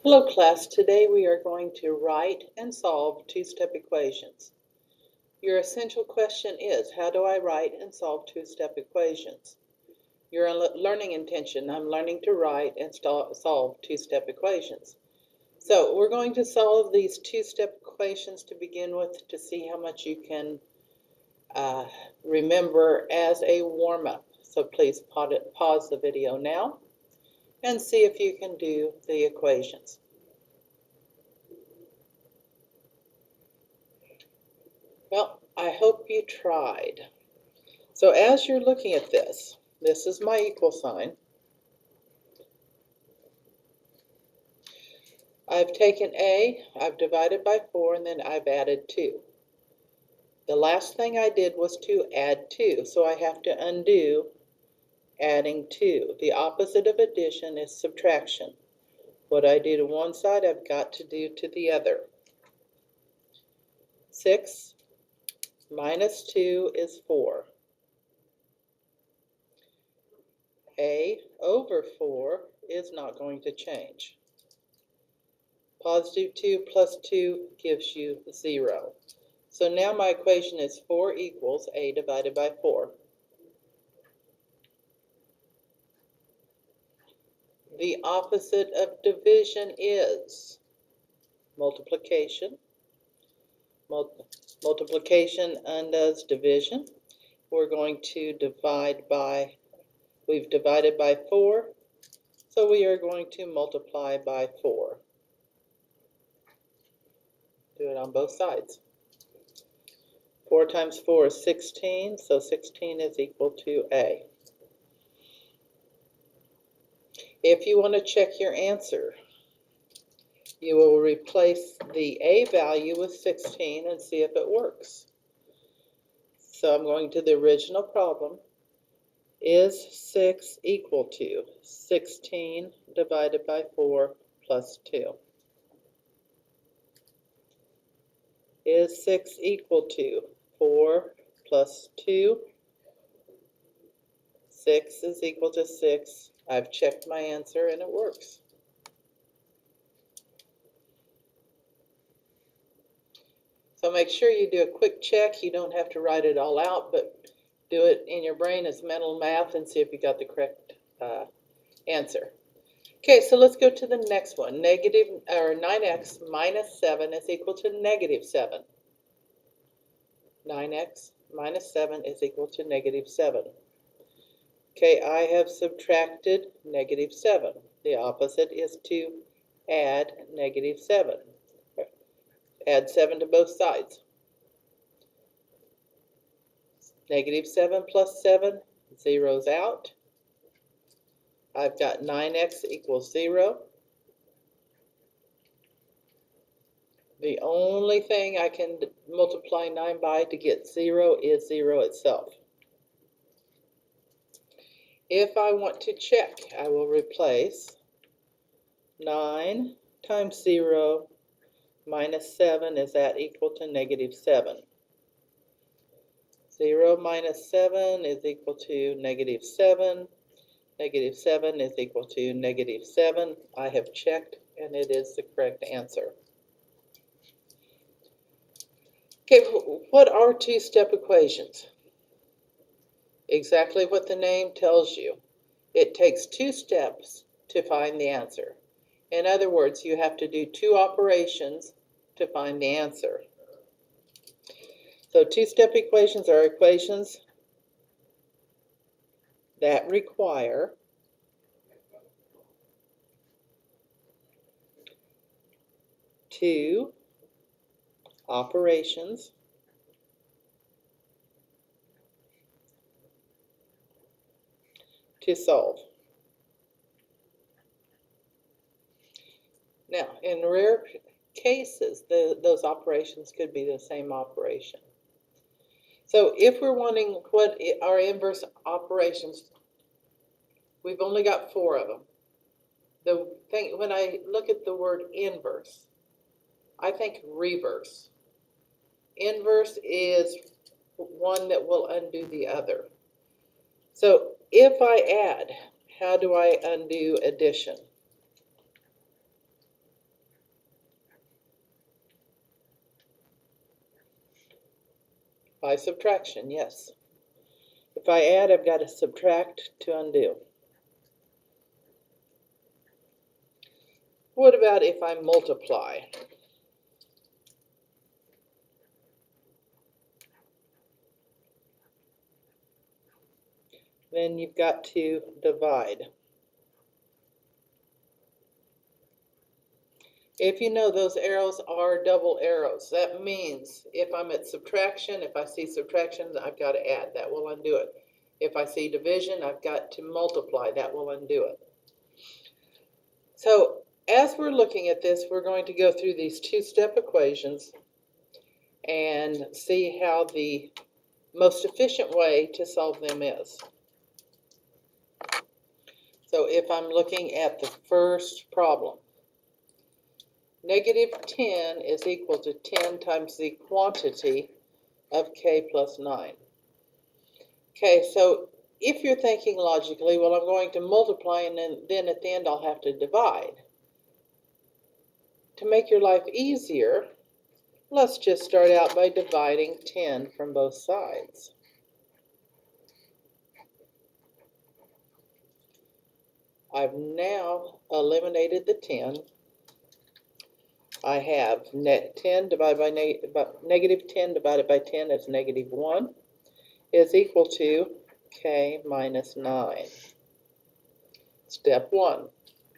Hello class, today we are going to write and solve two-step equations. Your essential question is, how do I write and solve two-step equations? Your learning intention, I'm learning to write and solve two-step equations. So we're going to solve these two-step equations to begin with to see how much you can remember as a warm-up. So please pause the video now and see if you can do the equations. Well, I hope you tried. So as you're looking at this is my equal sign. I've taken A, I've divided by 4, and then I've added 2. The last thing I did was to add 2, so I have to undo adding 2. The opposite of addition is subtraction. What I do to one side, I've got to do to the other. 6 minus 2 is 4. A over 4 is not going to change. Positive 2 plus 2 gives you 0. So now my equation is 4 equals A divided by 4. The opposite of division is multiplication. Multiplication undoes division. We're going to divide by, we've divided by 4, so we are going to multiply by 4. Do it on both sides. 4 times 4 is 16, so 16 is equal to A. If you want to check your answer, you will replace the A value with 16 and see if it works. So I'm going to the original problem. Is 6 equal to 16 divided by 4 plus 2? Is 6 equal to 4 plus 2? 6 is equal to 6. I've checked my answer and it works. So make sure you do a quick check. You don't have to write it all out, but do it in your brain as mental math and see if you got the correct answer. Okay, so let's go to the next one. 9x minus 7 is equal to negative 7. 9x minus 7 is equal to negative 7. Okay, I have subtracted negative 7. The opposite is to add negative 7. Add 7 to both sides. Negative 7 plus 7 zeroes out. I've got 9x equals 0. The only thing I can multiply 9 by to get 0 is 0 itself. If I want to check, I will replace 9 times 0 minus 7, is that equal to negative 7? 0 minus 7 is equal to negative 7. Negative 7 is equal to negative 7. I have checked and it is the correct answer. Okay, what are two-step equations? Exactly what the name tells you. It takes 2 steps to find the answer. In other words, you have to do 2 operations to find the answer. So two-step equations are equations that require two operations to solve. Now, in rare cases, those operations could be the same operation. So if we're wanting what are inverse operations, we've only got 4 of them. The thing, when I look at the word inverse, I think reverse. Inverse is one that will undo the other. So if I add, how do I undo addition? By subtraction, yes. If I add, I've got to subtract to undo. What about if I multiply? Then you've got to divide. If you know, those arrows are double arrows. That means if I'm at subtraction, if I see subtraction, I've got to add. That will undo it. If I see division, I've got to multiply. That will undo it. So as we're looking at this, we're going to go through these two-step equations and see how the most efficient way to solve them is. So if I'm looking at the first problem, negative 10 is equal to 10 times the quantity of k plus 9. Okay, so if you're thinking logically, well, I'm going to multiply and then at the end I'll have to divide. To make your life easier, let's just start out by dividing 10 from both sides. I've now eliminated the 10. I have net 10 divided by negative 10 divided by 10 is negative 1 is equal to k minus 9. Step 1,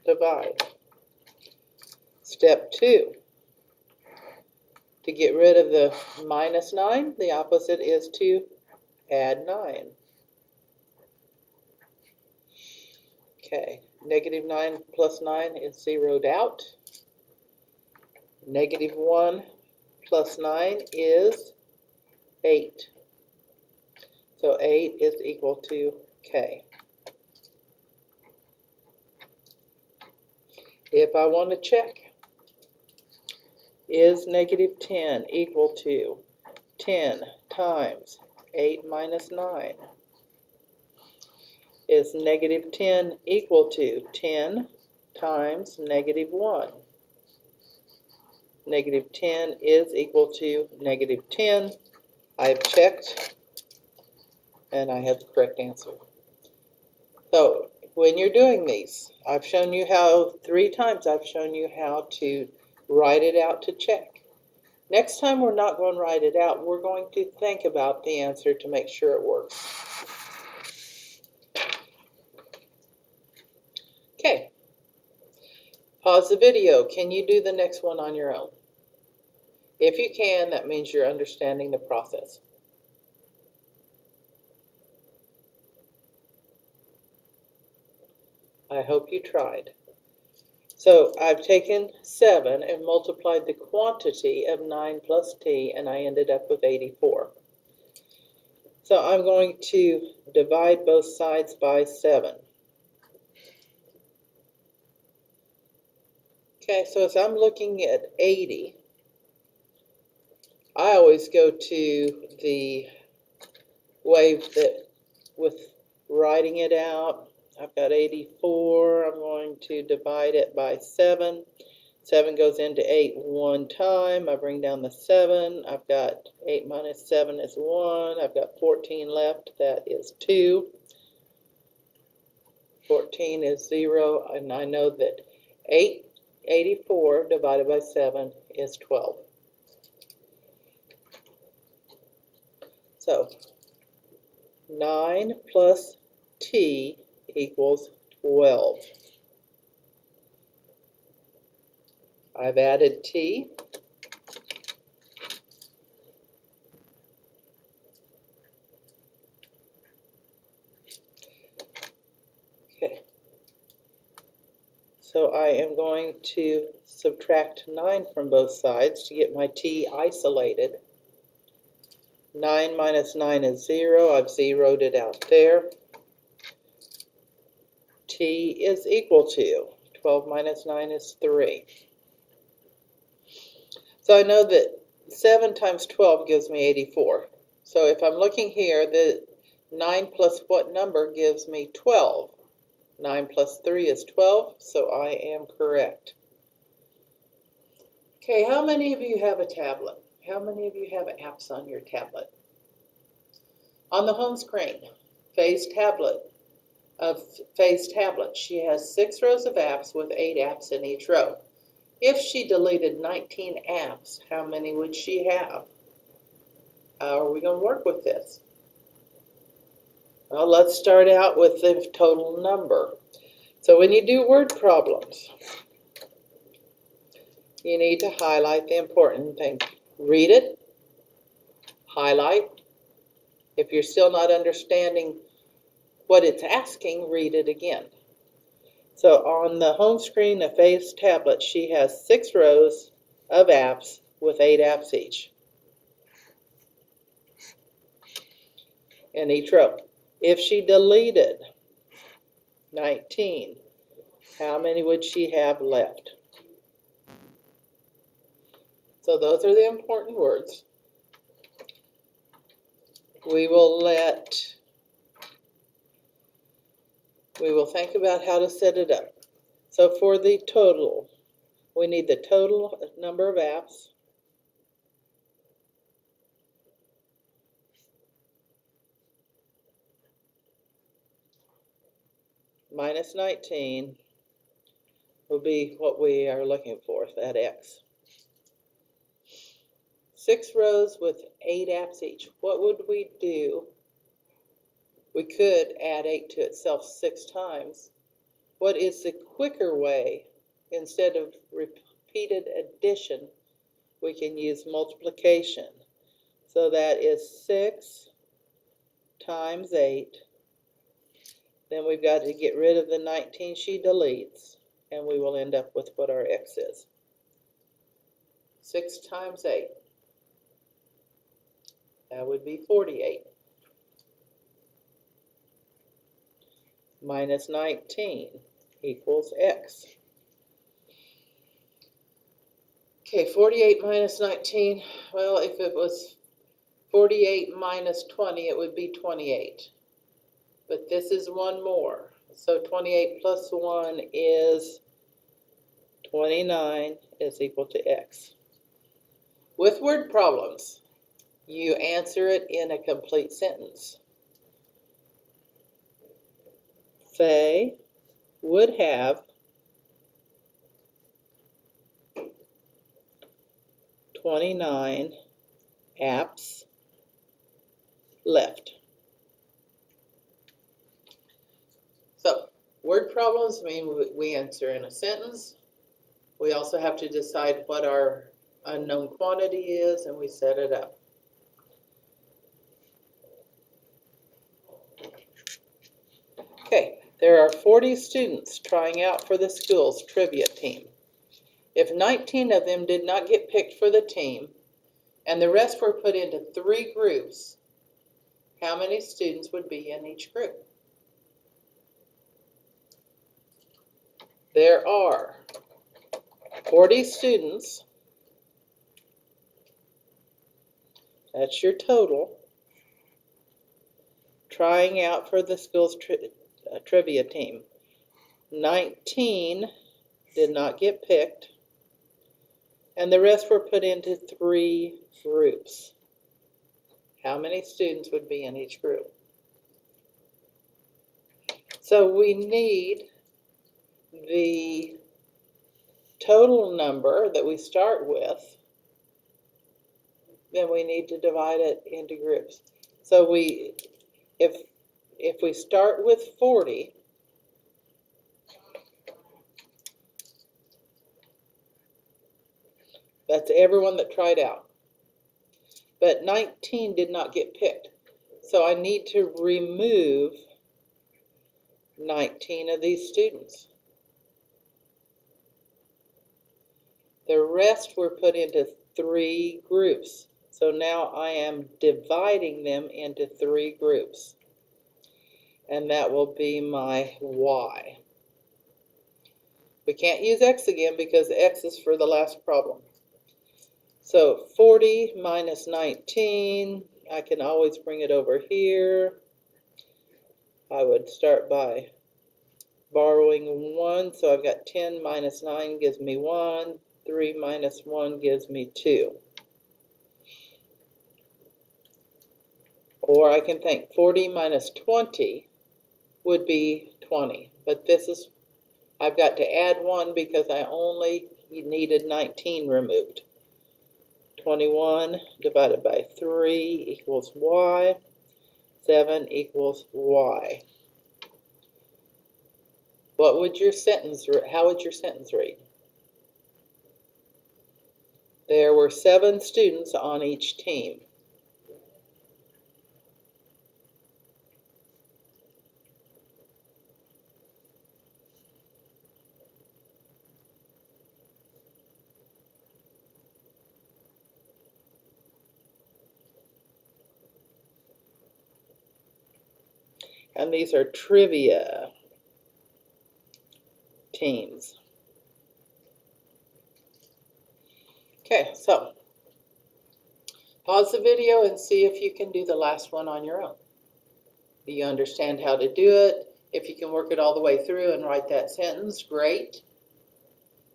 divide. Step 2, to get rid of the minus 9, the opposite is to add 9. Okay, negative 9 plus 9 is zeroed out. Negative 1 plus 9 is 8. So 8 is equal to k. If I want to check, is negative 10 equal to 10 times 8 minus 9? Is negative 10 equal to 10 times negative 1? Negative 10 is equal to negative 10. I've checked, and I have the correct answer. So when you're doing these, I've shown you how, 3 times I've shown you how to write it out to check. Next time we're not going to write it out, we're going to think about the answer to make sure it works. Okay, pause the video. Can you do the next one on your own? If you can, that means you're understanding the process. I hope you tried. So I've taken 7 and multiplied the quantity of 9 plus t, and I ended up with 84. So I'm going to divide both sides by 7. Okay, so as I'm looking at 80, I always go to the way that with writing it out. I've got 84. I'm going to divide it by 7. 7 goes into 8 one time. I bring down the 7. I've got 8 minus 7 is 1. I've got 14 left. That is 2. 14 is 0. And I know that 84 divided by 7 is 12. So 9 plus t equals 12. I've added t. Okay. So I am going to subtract 9 from both sides to get my t isolated. 9 minus 9 is 0. I've zeroed it out there. T is equal to 12 minus 9 is 3. So I know that 7 times 12 gives me 84. So if I'm looking here, the 9 plus what number gives me 12? 9 plus 3 is 12, so I am correct. Okay, how many of you have a tablet? How many of you have apps on your tablet? On the home screen, Phase tablet, she has 6 rows of apps with 8 apps in each row. If she deleted 19 apps, how many would she have? How are we going to work with this? Well, let's start out with the total number. So when you do word problems, you need to highlight the important thing. Read it, highlight. If you're still not understanding what it's asking, read it again. So on the home screen of Phase tablet, she has 6 rows of apps with 8 apps each in each row. If she deleted 19, how many would she have left? So those are the important words. We will think about how to set it up. So for the total, we need the total number of apps minus 19 will be what we are looking for, that X. 6 rows with 8 apps each. What would we do? We could add 8 to itself 6 times. What is the quicker way? Instead of repeated addition, we can use multiplication. So that is 6 times 8. Then we've got to get rid of the 19 she deletes, and we will end up with what our X is. 6 times 8. That would be 48. Minus 19 equals X. Okay, 48 minus 19. Well, if it was 48 minus 20, it would be 28. But this is one more. So 28 plus 1 is 29 is equal to X. With word problems, you answer it in a complete sentence. Faye would have 29 apps left. So, word problems mean we answer in a sentence. We also have to decide what our unknown quantity is, and we set it up. Okay, there are 40 students trying out for the school's trivia team. If 19 of them did not get picked for the team, and the rest were put into 3 groups, how many students would be in each group? There are 40 students. That's your total. Trying out for the school's trivia team. 19 did not get picked, and the rest were put into 3 groups. How many students would be in each group? So we need the total number that we start with, then we need to divide it into groups. So if we start with 40, that's everyone that tried out. But 19 did not get picked. So I need to remove 19 of these students. The rest were put into 3 groups. So now I am dividing them into 3 groups. And that will be my Y. We can't use X again because X is for the last problem. So 40 minus 19, I can always bring it over here. I would start by borrowing 1, so I've got 10 minus 9 gives me 1, 3 minus 1 gives me 2. Or I can think 40 minus 20 would be 20. But this is, I've got to add 1 because I only needed 19 removed. 21 divided by 3 equals y. 7 equals y. What would your sentence, how would your sentence read? There were 7 students on each team. And these are trivia teams. Okay, so pause the video and see if you can do the last one on your own. Do you understand how to do it? If you can work it all the way through and write that sentence, great.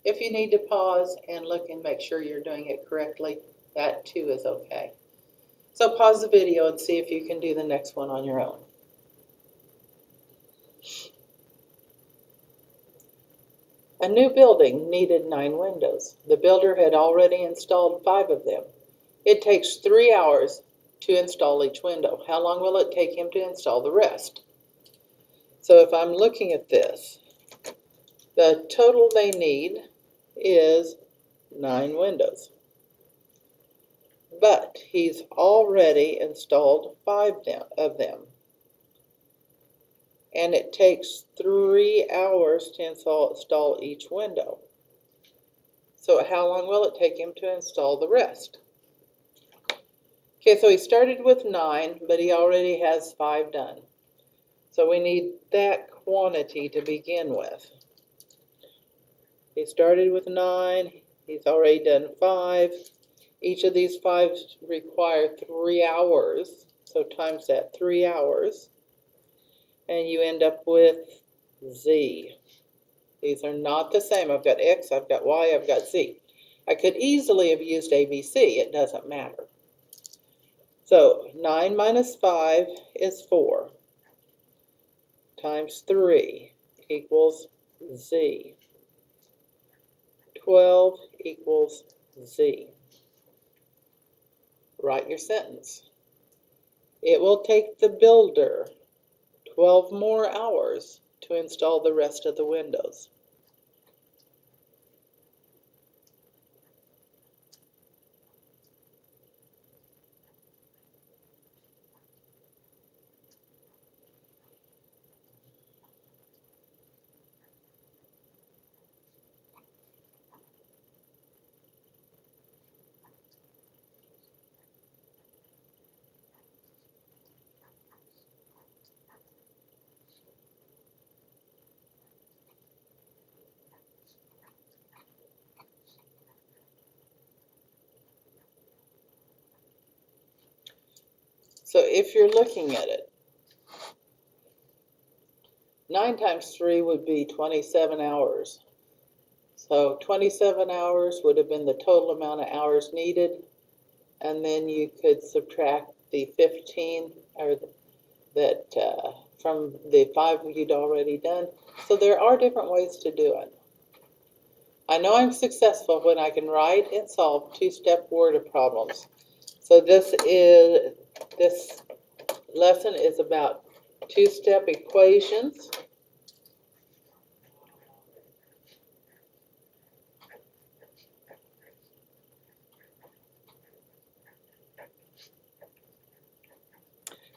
If you need to pause and look and make sure you're doing it correctly, that too is okay. So pause the video and see if you can do the next one on your own. A new building needed 9 windows. The builder had already installed 5 of them. It takes 3 hours to install each window. How long will it take him to install the rest? So if I'm looking at this, the total they need is 9 windows. But he's already installed 5 of them. And it takes 3 hours to install each window. So how long will it take him to install the rest? Okay, so he started with 9, but he already has 5 done. So we need that quantity to begin with. He started with 9, he's already done 5. Each of these 5 require 3 hours, so times that 3 hours, and you end up with Z. These are not the same. I've got X, I've got Y, I've got Z. I could easily have used ABC, it doesn't matter. So 9 minus 5 is 4, times 3 equals Z. 12 equals Z. Write your sentence. It will take the builder 12 more hours to install the rest of the windows. So if you're looking at it, 9 times 3 would be 27 hours. So 27 hours would have been the total amount of hours needed, and then you could subtract the 15 or that from the 5 you'd already done. So there are different ways to do it. I know I'm successful when I can write and solve 2-step word problems. So this lesson is about 2-step equations.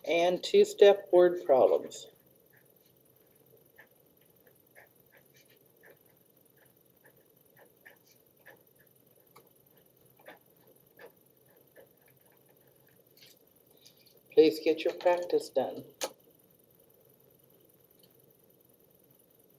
And 2-step word problems. Please get your practice done.